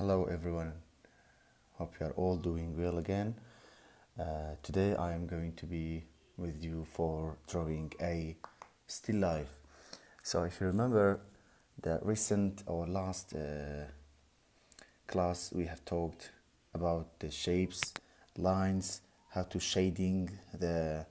Hello everyone, hope you are all doing well again. Today I am going to be with you for drawing a still life. So if you remember the recent or last class, we have talked about the shapes, lines, how to shading the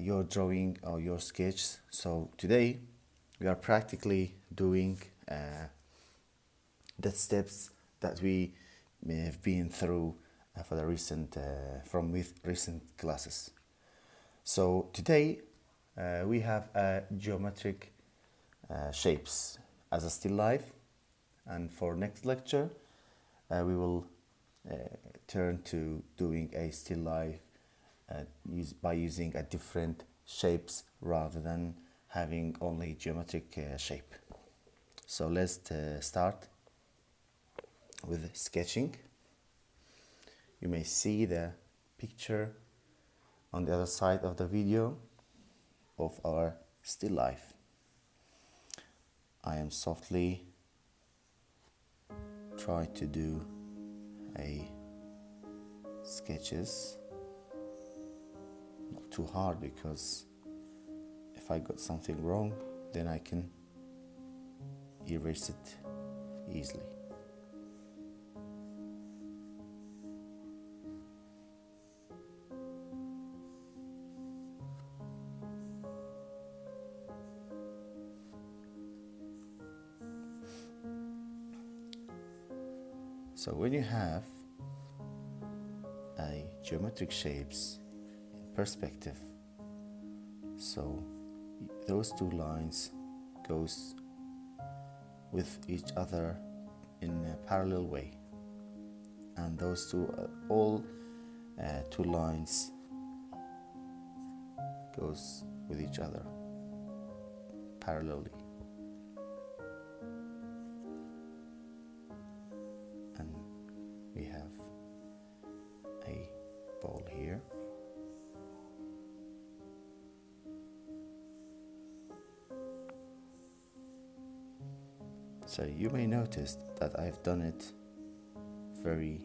your drawing or your sketch. So today we are practically doing the steps that we may have been through for the recent with recent classes. So today we have geometric shapes as a still life, and for next lecture we will turn to doing a still life by using a different shapes rather than having only geometric shape. So let's start with sketching. You may see the picture on the other side of the video of our still life. I am softly try to do a sketches, not too hard, because if I got something wrong then I can erase it easily. So when you have a geometric shapes in perspective, so those two lines goes with each other in a parallel way, and those two two lines goes with each other parallelly. And we have a ball here. So you may notice that I've done it very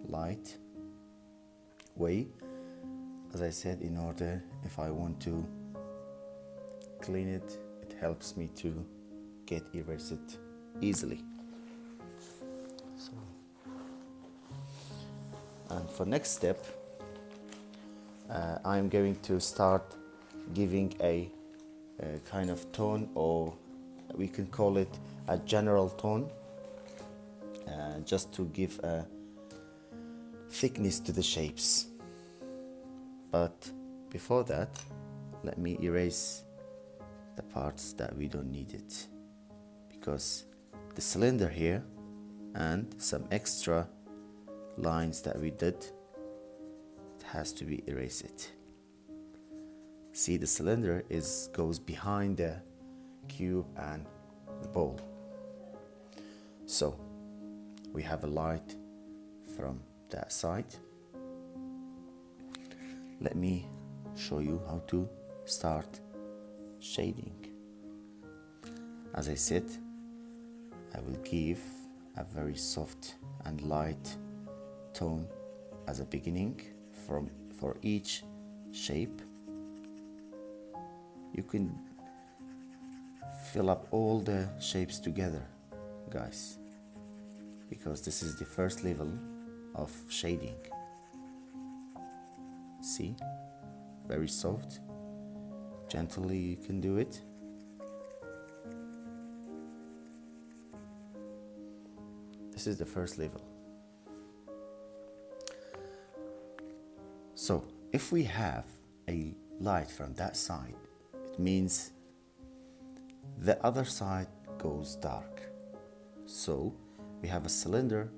light way, as I said, in order if I want to clean it, it helps me to erase it easily. So, and for next step, I'm going to start giving a kind of tone, or we can call it a general tone, just to give a thickness to the shapes. But before that, let me erase the parts that we don't need it, because the cylinder here and some extra lines that we did, it has to be erased. See, the cylinder goes behind the cube and the ball. So we have a light from that side. Let me show you how to start shading. As I said, I will give a very soft and light tone as a beginning for each shape. You can fill up all the shapes together, guys, because this is the first level of shading. See, very soft, gently you can do it. This is the first level. So if we have a light from that side, it means the other side goes dark. So we have a cylinder.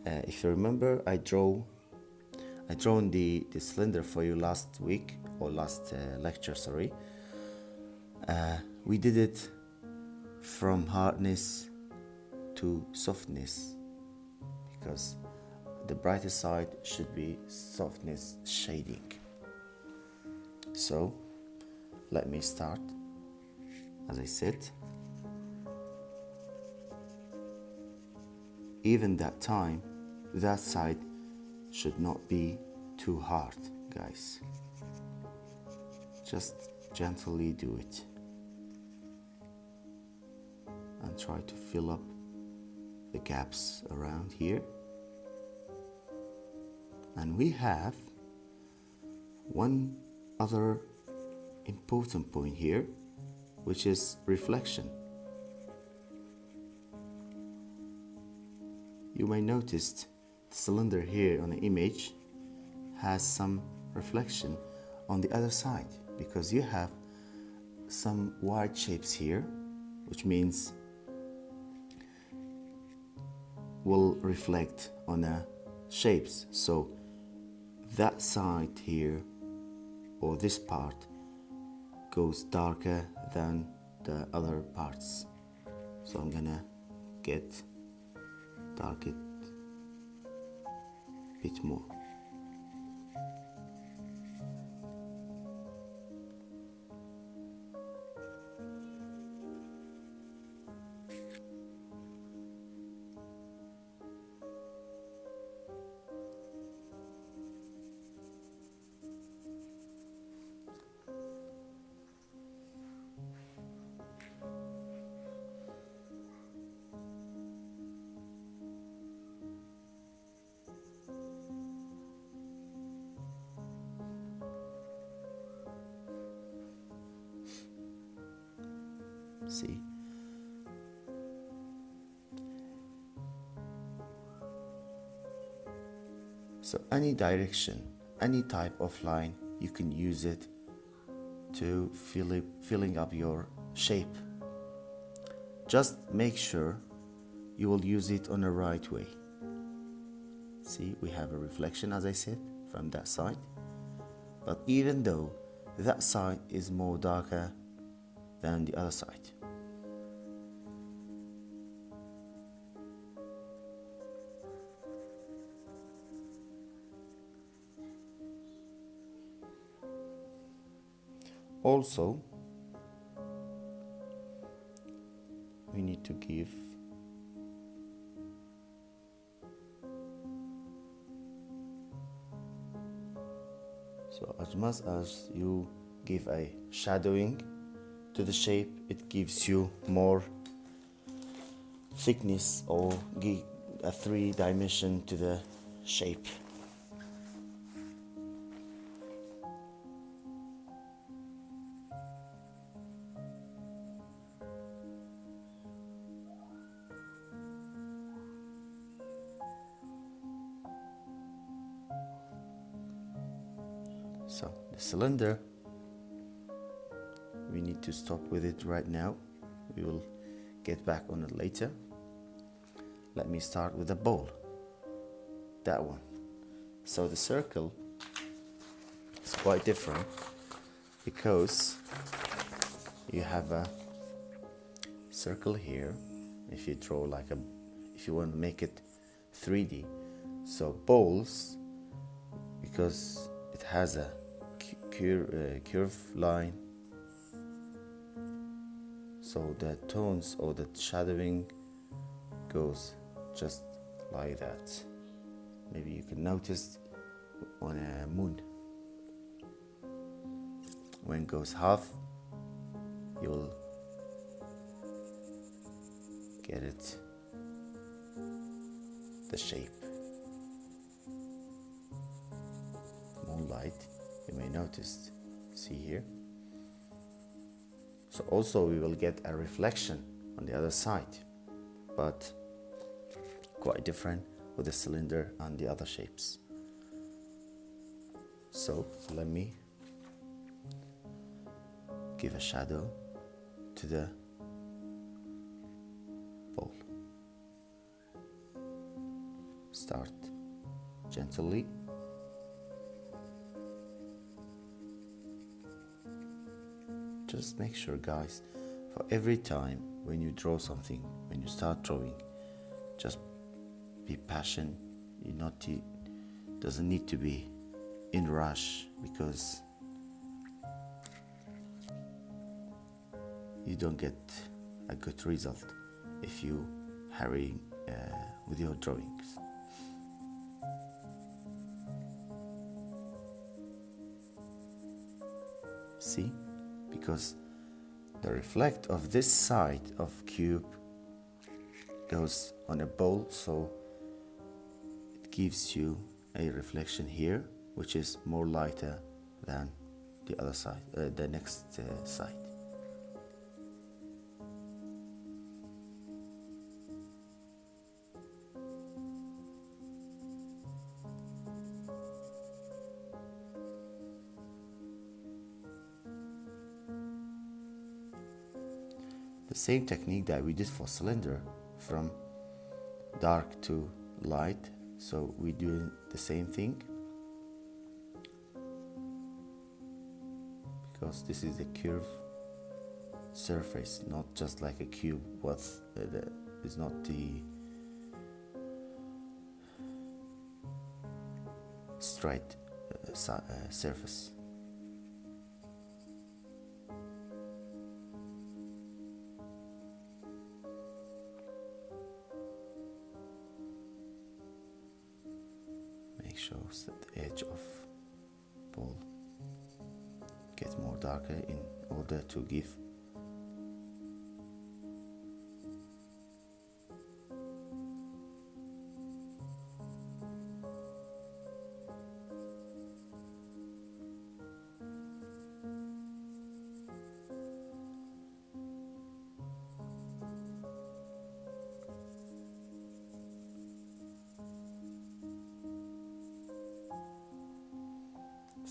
If you remember, I drawn the cylinder for you last week, or last lecture, sorry. We did it from hardness to softness, because the brighter side should be softness shading. So let me start. As I said, even that time, that side should not be too hard, guys. Just gently do it and try to fill up the gaps around here. And we have one other important point here, which is reflection. You may notice the cylinder here on the image has some reflection on the other side, because you have some wide shapes here, which means will reflect on the shapes. So that side here, or this part, goes darker than the other parts. So I'm gonna dark it a bit more. See? So any direction, any type of line, you can use it to filling up your shape. Just make sure you will use it on the right way. See, we have a reflection, as I said, from that side. But even though that side is more darker than the other side. Also, we need to give so as much as you give a shadowing to the shape, it gives you more thickness or give a 3-dimension to the shape. So the cylinder, we need to stop with it right now. We will get back on it later. Let me start with the bowl, that one. So the circle is quite different because you have a circle here. If you draw like if you want to make it 3D, so bowls, because it has a curve line, so the tones or the shadowing goes just like that. Maybe you can notice on a moon, when it goes half, you'll get it, the shape. Moonlight, you may notice, see here. So also we will get a reflection on the other side, but quite different with the cylinder and the other shapes. So let me give a shadow to the bowl. Start gently. Just make sure, guys, for every time when you draw something, when you start drawing, just be patient. Doesn't need to be in rush, because you don't get a good result if you hurry with your drawings. See, because the reflect of this side of cube goes on a bowl, so it gives you a reflection here which is more lighter than the other side, the next side. The same technique that we did for cylinder, from dark to light, so we do the same thing, because this is a curved surface, not just like a cube. Is not the straight surface. Make sure that the edge of ball gets more darker in order to give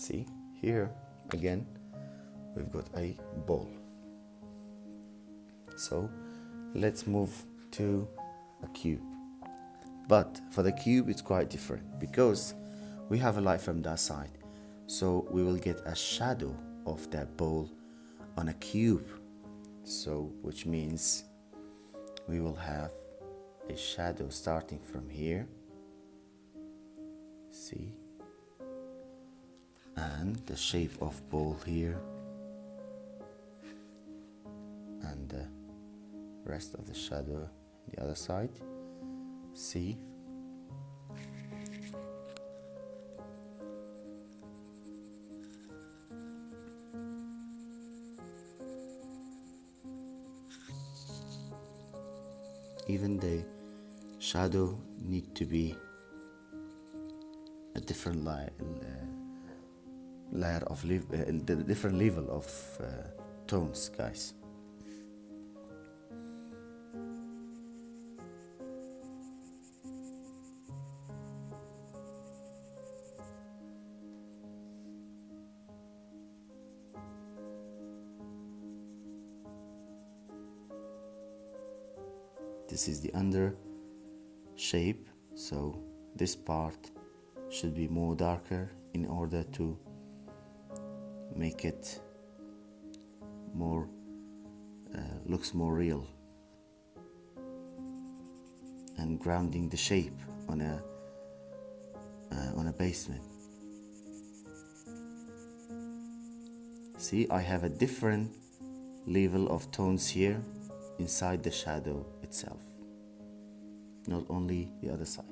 See, here again we've got a ball. So let's move to a cube. But for the cube it's quite different, because we have a light from that side, so we will get a shadow of that ball on a cube. So which means we will have a shadow starting from here, see, and the shape of ball here, and the rest of the shadow the other side, see. Even the shadow need to be a different layer of the different level of tones, guys. This is the under shape, so this part should be more darker in order to make it more looks more real, and grounding the shape on a basement. See, I have a different level of tones here inside the shadow itself, not only the other side.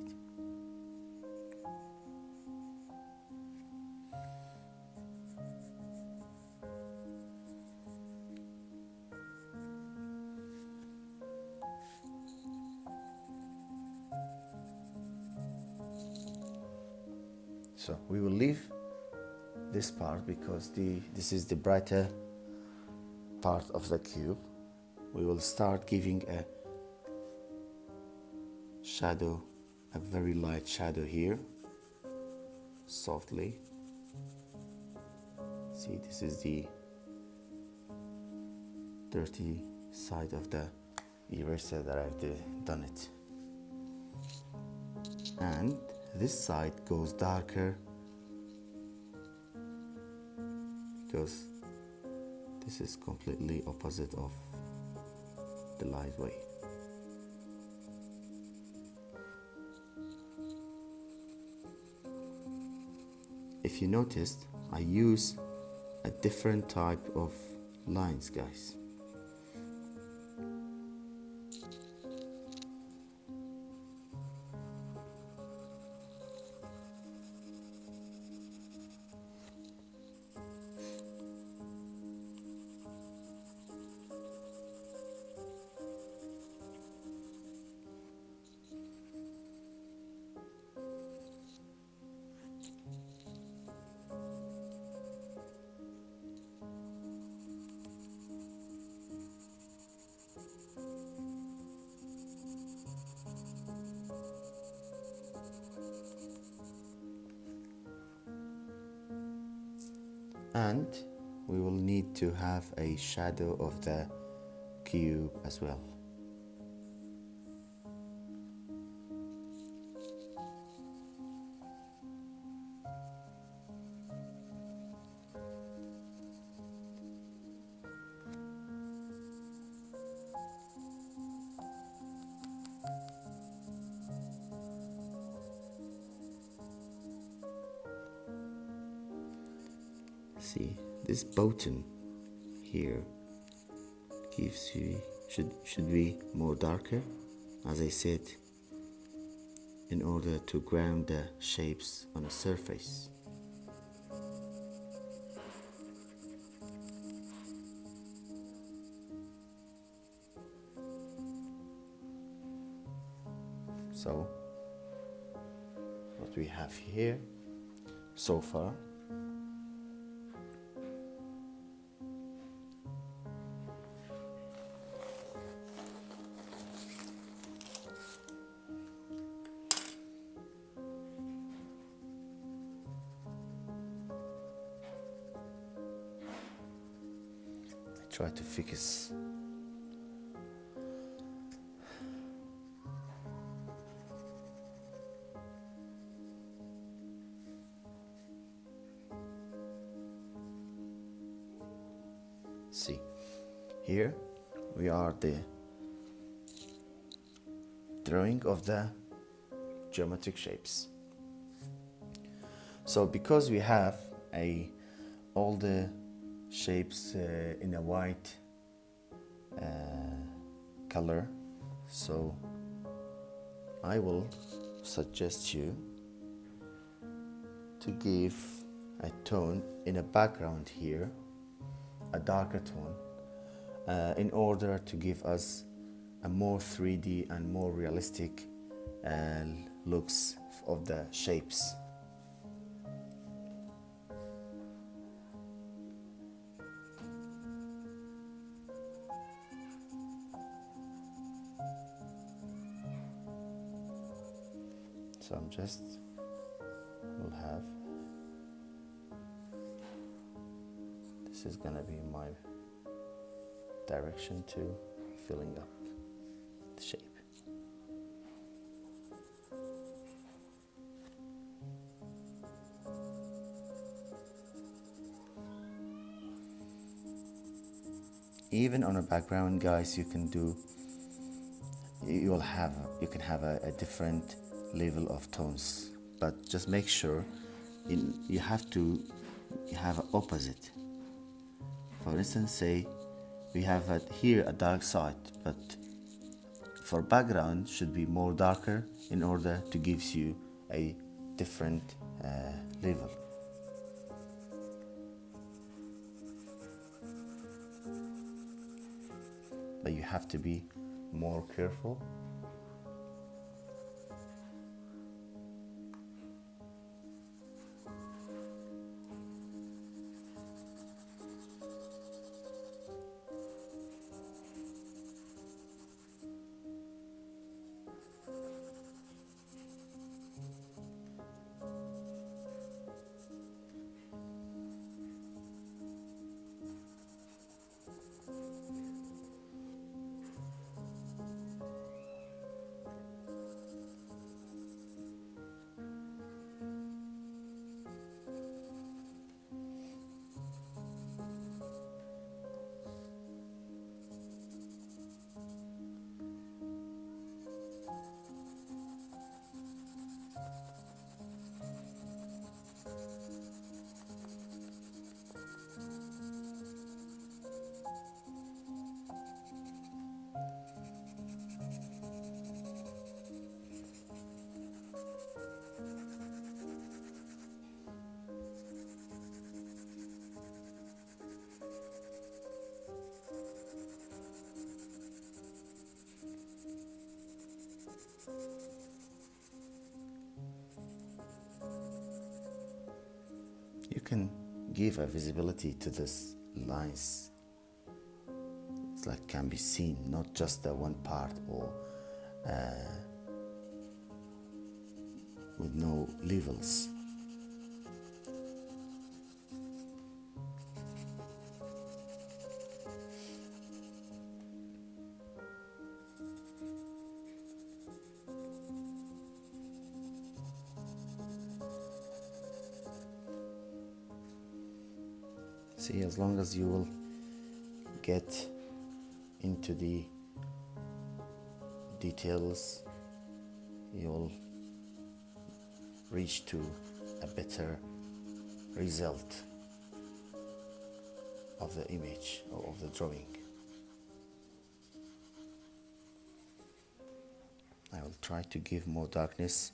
So we will leave this part because this is the brighter part of the cube. We will start giving a shadow, a very light shadow here, softly. See, this is the dirty side of the eraser that I've done it. And this side goes darker because this is completely opposite of the light way. If you noticed, I use a different type of lines, guys. and we will need to have a shadow of the cube as well. See, this button here gives you should be more darker, as I said, in order to ground the shapes on a surface. So what we have here so far try to focus. See, here we are the drawing of the geometric shapes. So because we have all the shapes in a white color, so I will suggest you to give a tone in a background here, a darker tone, in order to give us a more 3D and more realistic looks of the shapes. So I'm just will have, this is gonna be my direction to filling up the shape. Even on a background, guys, you can have a different level of tones, but just make sure you have an opposite. For instance, say we have here a dark side, but for background should be more darker in order to give you a different level. But you have to be more careful. You can give a visibility to this lines. It's like can be seen, not just the one part or with no levels. See, as long as you will get into the details, you'll reach to a better result of the image or of the drawing. I will try to give more darkness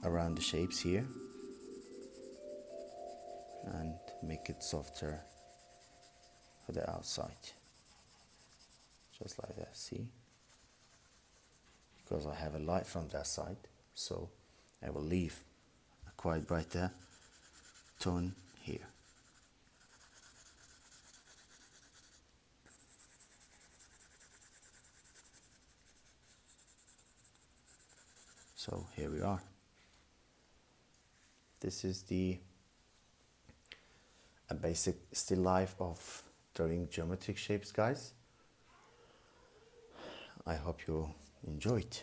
around the shapes here and make it softer for the outside, just like that. See, because I have a light from that side, so I will leave a quite brighter tone here. So here we are. This is a basic still life of drawing geometric shapes, guys. I hope you enjoyed.